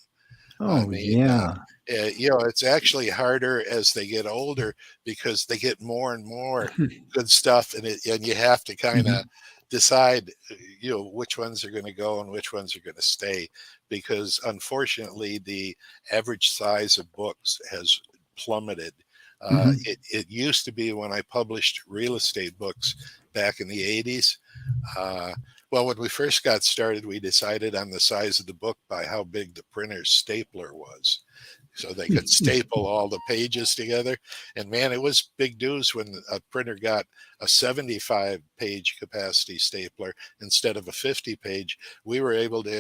I
Oh,
mean,
yeah.
it's actually harder as they get older, because they get more and more good stuff, and you have to kind of
Mhm.
decide, which ones are going to go and which ones are going to stay, because unfortunately, the average size of books has plummeted.
Mhm.
It used to be, when I published real estate books back in the 80s. Uh, well, when we first got started, we decided on the size of the book by how big the printer's stapler was, so they could staple all the pages together. And man, it was big news when a printer got a 75-page capacity stapler instead of a 50-page. We were able to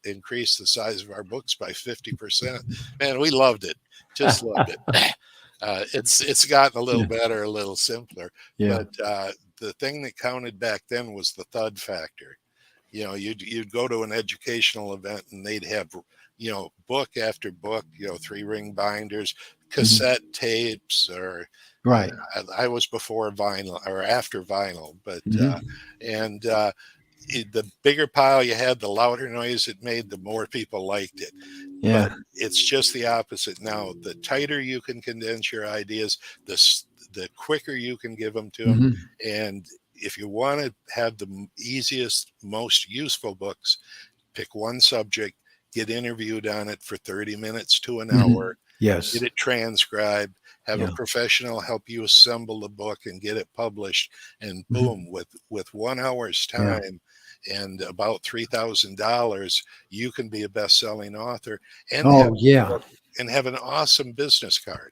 increase the size of our books by 50%. Man, we loved it, just loved it. It's gotten a little
Yeah.
better, a little simpler,
Yeah.
but the thing that counted back then was the thud factor. You'd go to an educational event and they'd have, book after book, 3-ring binders,
Mhm.
cassette tapes, or
Right.
I was before vinyl or after vinyl, but
Mhm.
and the bigger pile you had, the louder noise it made, the more people liked it. But
Yeah.
it's just the opposite now. The tighter you can condense your ideas, the quicker you can give them to them.
Mhm.
And if you want to have the easiest, most useful books, pick one subject, get interviewed on it for 30 minutes to an hour,
Mhm. Yes.
get it transcribed, have a
Yeah.
professional help you assemble the book and get it published, and
Mhm.
boom, with 1 hour's
Yeah.
time and about $3,000, you can be a best-selling author and have
Oh, yeah.
an awesome business card.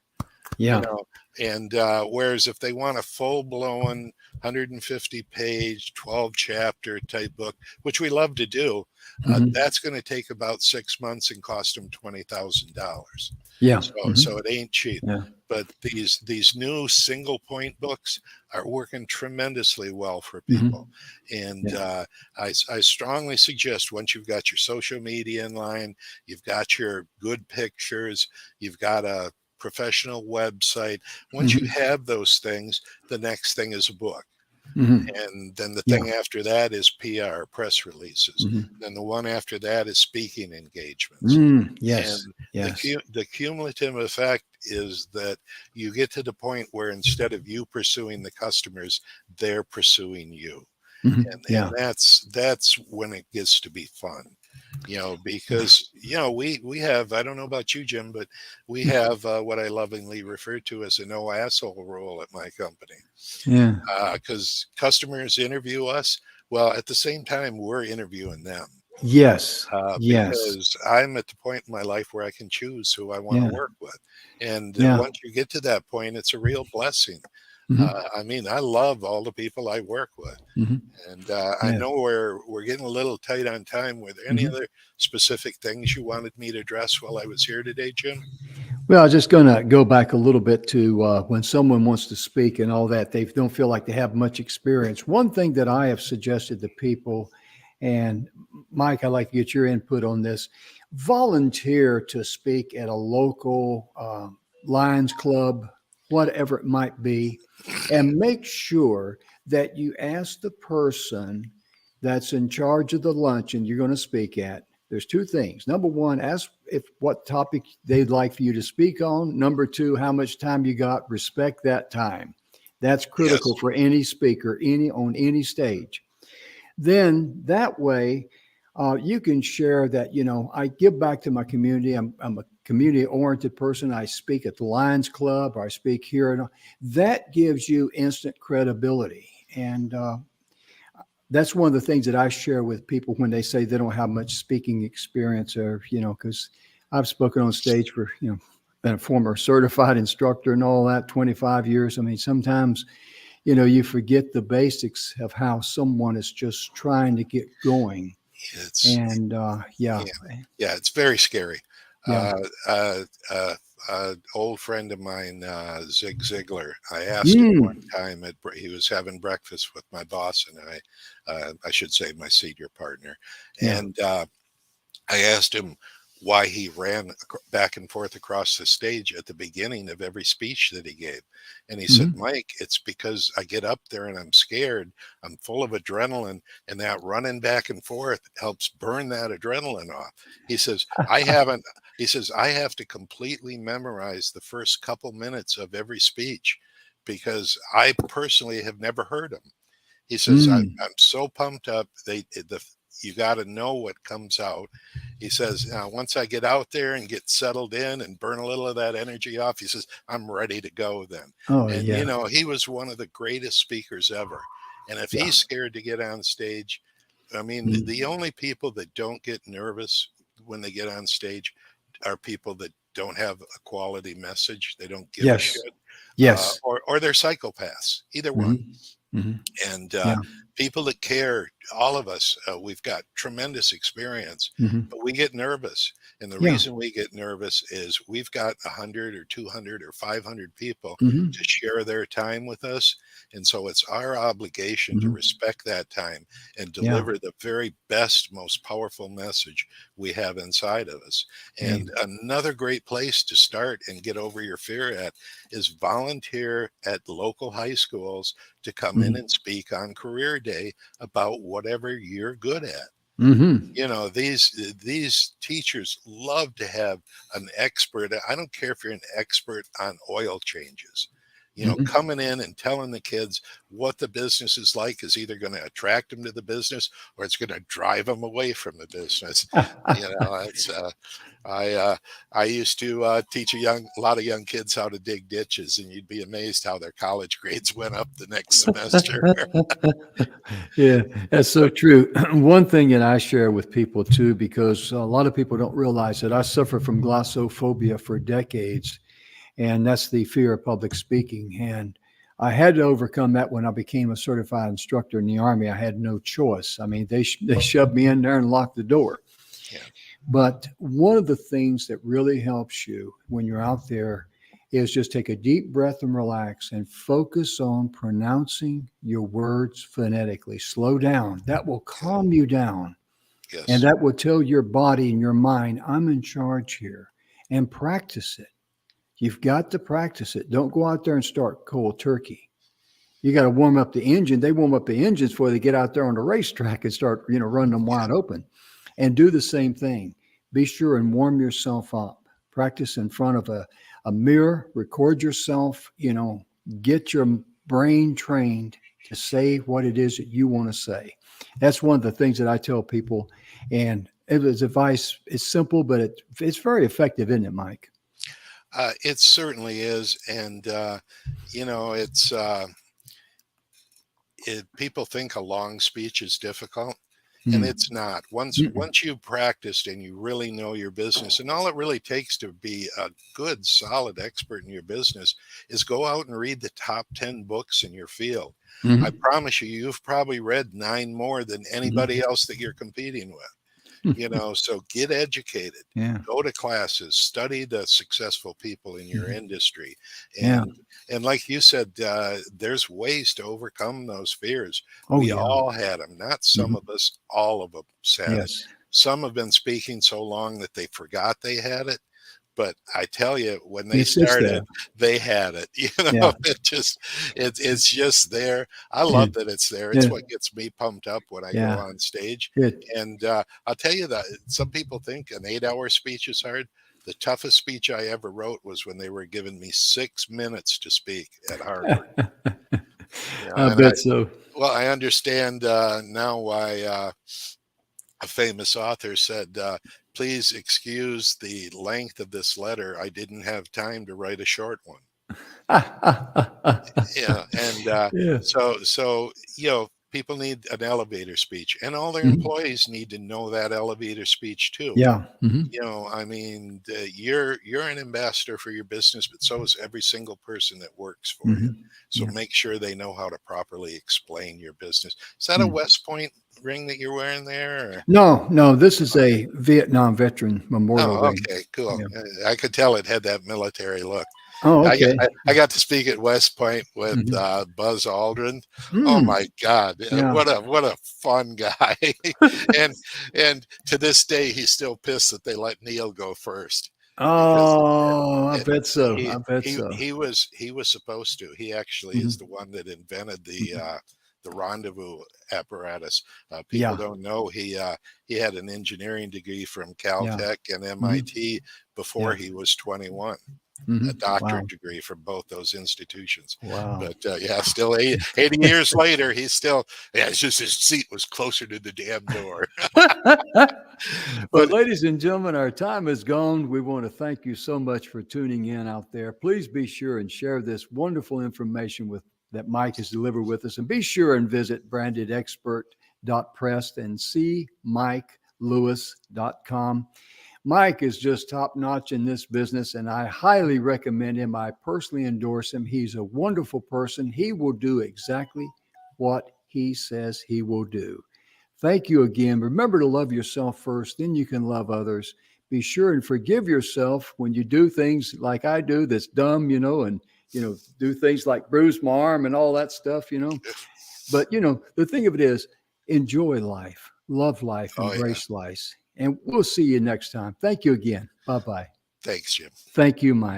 you
Yeah.
know and whereas if they want a full-blown 150-page 12-chapter type book, which we love to do,
Mhm.
that's going to take about 6 months and cost them $20,000.
Yeah.
So
Mhm.
it ain't cheap.
Yeah.
But these new single point books are working tremendously well for people.
Mhm.
And
Yeah.
I strongly suggest, once you've got your social media in line, you've got your good pictures, you've got a professional website. Once you
Mhm.
have those things, the next thing is a book.
Mhm.
And then the
Yeah.
thing after that is PR, press releases.
Mhm.
Then the one after that is speaking engagements.
Mm. Yes.
And
Yes.
the cumulative effect is that you get to the point where, instead of you pursuing the customers, they're pursuing you.
Mhm.
And
Yeah.
that's when it gets to be fun, because we have, I don't know about you, Jim, but we have what I lovingly refer to as a no asshole rule at my company,
Yeah.
because customers interview us. Well, at the same time, we're interviewing them,
Yes. Yes.
because I'm at the point in my life where I can choose who I want to
Yeah.
work with. And
Yeah.
once you get to that point, it's a real blessing.
Mhm.
I mean, I love all the people I work with.
Mhm.
And I
Yeah.
know we're getting a little tight on time. Were there any
Mhm.
other specific things you wanted me to address while I was here today, Jim?
Well, I was just going to go back a little bit to when someone wants to speak and all that, they don't feel like they have much experience. One thing that I have suggested to people, and Mike, I'd like to get your input on this, volunteer to speak at a local Lions Club, whatever it might be, and make sure that you ask the person that's in charge of the luncheon you're going to speak at. There's two things. Number one, ask if what topic they'd like for you to speak on. Number two, how much time you got. Respect that time. That's critical
Yes.
for any speaker, any on any stage. Then that way, you can share that, I give back to my community. I'm a community oriented person. I speak at the Lions Club or I speak here. And that gives you instant credibility. And that's one of the things that I share with people when they say they don't have much speaking experience, or, because I've spoken on stage for, been a former certified instructor and all that, 25 years. I mean, sometimes, you forget the basics of how someone is just trying to get going.
It's
And yeah,
yeah, yeah, it's very scary.
yeah.
Uh, uh, old friend of mine, Zig Ziglar. I asked him one
Mm,
time he was having breakfast with my boss and I should say my senior partner,
yeah.
and I asked him why he ran back and forth across the stage at the beginning of every speech that he gave. And he said,
Hmm.
Mike, it's because I get up there and I'm scared. I'm full of adrenaline, and that running back and forth helps burn that adrenaline off. He says, I have to completely memorize the first couple minutes of every speech because I personally have never heard them. He says,
Mm,
I'm so pumped up. You got to know what comes out. He says, now, once I get out there and get settled in and burn a little of that energy off, he says, I'm ready to go then.
oh,
And,
yeah.
he was one of the greatest speakers ever. And if
Yeah.
he's scared to get on stage, I mean,
Mm,
the only people that don't get nervous when they get on stage are people that don't have a quality message. They don't give a
yes.
shit,
Yes.
or they're psychopaths, either one.
Hmm. Hmm.
And
Yeah.
people that care, all of us, we've got tremendous experience,
Hmm.
but we get nervous. And the
Yeah.
reason we get nervous is we've got 100 or 200 or 500 people
Hmm.
to share their time with us. And so it's our obligation to
Hmm.
respect that time and
Yeah.
deliver the very best, most powerful message we have inside of us.
Hey.
And another great place to start and get over your fear at is volunteer at local high schools to come in
Mhm.
and speak on career day about whatever you're good at.
Mhm.
These teachers love to have an expert. I don't care if you're an expert on oil changes.
Mhm.
Coming in and telling the kids what the business is like is either going to attract them to the business or it's going to drive them away from the business. It's I used to teach a lot of young kids how to dig ditches, and you'd be amazed how their college grades went up the next semester.
Yeah, that's so true. One thing that I share with people too, because a lot of people don't realize that I suffer from glossophobia for decades, and that's the fear of public speaking. And I had to overcome that when I became a certified instructor in the Army. I had no choice. I mean, they shoved me in there and locked the door.
Yeah.
But one of the things that really helps you when you're out there is just take a deep breath and relax and focus on pronouncing your words phonetically. Slow down. That will
Yeah.
calm you down. And
Yes.
that will tell your body and your mind, I'm in charge here. And practice it. You've got to practice it. Don't go out there and start cold turkey. You got to warm up the engine. They warm up the engines before they get out there on the racetrack and start, running them
Yeah.
wide open. And do the same thing. Be sure and warm yourself up. Practice in front of a mirror, record yourself, get your brain trained to say what it is that you want to say. That's one of the things that I tell people. And his advice is simple, but it's very effective, isn't it, Mike?
It certainly is. And, you know, people think a long speech is difficult. And
Mm.
it's not.
Mm-mm.
Once you've practiced and you really know your business, and all it really takes to be a good, solid expert in your business is go out and read the top 10 books in your field. I
Mhm.
promise you, you've probably read 9 more than anybody
Mhm.
else that you're competing with. You know, so get educated,
Yeah.
go to classes, study the successful people in your
Mhm.
industry.
Yeah.
And like you said, there's ways to overcome those fears.
Oh,
We
yeah.
all had them, not some
Mhm.
of us, all of us had it.
Yes.
Some have been speaking so long that they forgot they had it. But I tell you, when they
It's there.
started, they had it. You know,
Yeah.
it's just there. I
Yeah.
love that it's there. It's
Yeah.
what gets me pumped up when I go
Yeah.
on stage.
Good.
And I'll tell you that some people think an 8-hour speech is hard. The toughest speech I ever wrote was when they were giving me 6 minutes to speak at Harvard. You know,
I
and
bet so.
I understand now why a famous author said, "Please excuse the length of this letter. I didn't have time to write a short one." Yeah, and
Yeah.
so you know, people need an elevator speech, and all their
Mhm.
employees need to know that elevator speech too.
Yeah. Mhm.
You know, I mean, you're an ambassador for your business, but so is every single person that works for you.
Mhm.
So
Yeah.
make sure they know how to properly explain your business. Is that a
Mm.
West Point ring that you're wearing there? Or?
No, no, this is a Vietnam veteran memorial
Oh,
ring.
okay, cool.
Yeah.
I could tell it had that military look.
Oh,
I got
okay.
I got to speak at West Point with
Mhm.
Buzz Aldrin. Oh
Mm.
my God,
Yeah.
what a fun guy! and and to this day, he's still pissed that they let Neil go first because
Oh, I
it,
bet so. I bet so.
he was supposed to. He actually is
Mhm.
the one that invented
Mhm.
the rendezvous apparatus. People
Yeah.
don't know he had an engineering degree from
Yeah.
Caltech and
Mhm.
MIT before
Yeah.
he was 21, a
Mhm.
doctorate
Wow.
degree from both those institutions.
Wow.
But yeah, still 80 years later, he's still, yeah, it's just his seat was closer to the damn door.
Well,
But
ladies and gentlemen, our time is gone. We want to thank you so much for tuning in out there. Please be sure and share this wonderful information with that Mike has delivered with us. And be sure and visit brandedexpert.press and see MikeLewis.com. Mike is just top notch in this business, and I highly recommend him. I personally endorse him. He's a wonderful person. He will do exactly what he says he will do. Thank you again. Remember to love yourself first, then you can love others. Be sure and forgive yourself when you do things like I do that's dumb, and do things like bruise my arm and all that stuff. But the thing of it is, enjoy life, love life,
oh yeah,
embrace life. And we'll see you next time. Thank you again. Bye bye.
thanks, Jim.
Thank you, Mike.